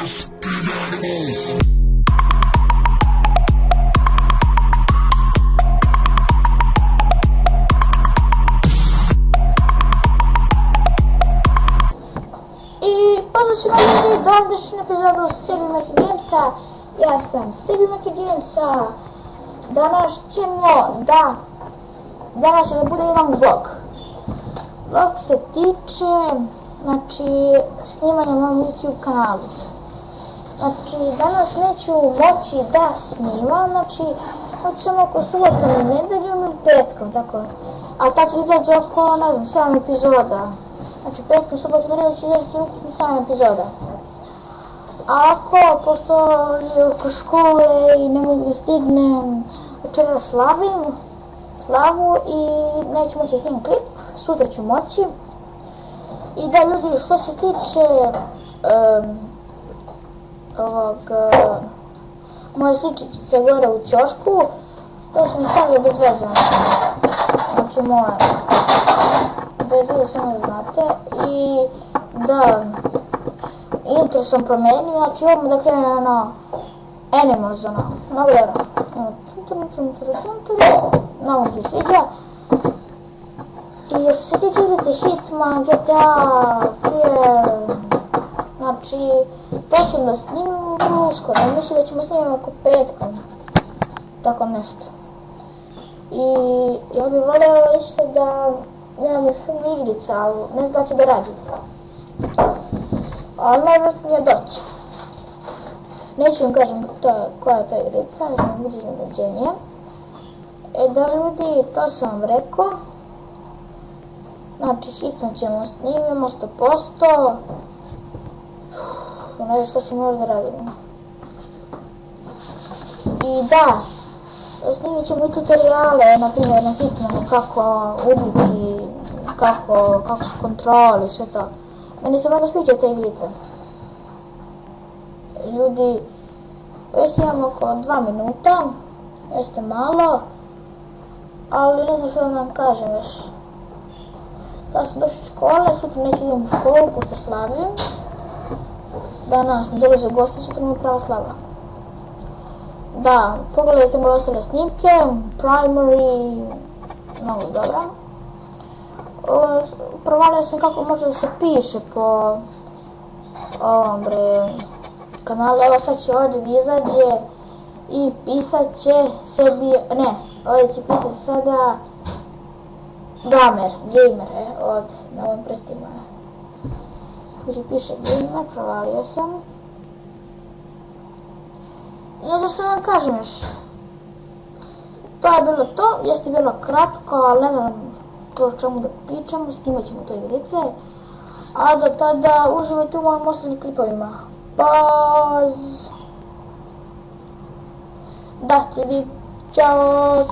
Pozdrav svima ljudi, današnju epizodu Sebi Meki Gamesa. Ja sam Sebi Meki Gamesa. Danas će da bude jedan vlog. Vlog se tiče, snimanja na mom YouTube kanalu. Danas neću moći da snimam, samo oko subotom i nedeljom ili petkom, tako. A ta će izaći oko, 7 epizoda. Petkom, subotom i nedeljom će izaći ukupno 7 epizoda. Pošto je oko škole i ne mogu da stignem, večeras slavu i neću moći da snimam klip, sutra ću moći. I da ljudi, što se tiče moje sličice gore u ćošku, to sam stavio bez veze. Moje, bez veze samo da znate. I da, intro sam promenio, odmah da krenem na Animals, mnogo dobro. Mnogo mi se sviđa. I što se tiče igrice Hitman, GTA, Fear, to ćemo da snimam uskoro, mislim da ćemo snimati oko petkom, tako nešto. I ja bih voljela isto da imam i film igrica, ali ne znam da će da radim. Ali najvjerojatnije doći. Neću vam kažem koja je to igrica, jer vam bude iznenađenje. Da ljudi, to sam vam rekao. Hitman ćemo snimimo 100%. Ne znam što ćemo još da radimo. I da, snimit ćemo i tutoriale, naprimjer na Hitmanu, kako ubiti, kako su kontroli, sve to. Meni se mnogo sviđa te igrice. Ljudi, već snimamo oko 2 minuta, jeste malo, ali ne znam što da vam kažem još. Sada sam došao u škole, sutra neću idem u školu, pošto slavim. Danas mi dolaze gosti, sutra mi je prava slava. Da, pogledajte moje ostale snimke, Primary, mnogo dobra. Provalio sam kako može da se piše po ovom kanalu, evo sad će ovdje da izađe i pisat će sebi, ne, ovdje će pisat sada gamer, ovdje, na ovim prstima. Ovdje piše gamer, provalio sam. Ne znam što vam kažem još. To je bilo to, jeste bilo kratko, ali ne znam o čemu da pričamo, snimat ćemo to igrice. A do tada uživajte u mojim ostalim klipovima. Buzz! Da, ljudi, čao!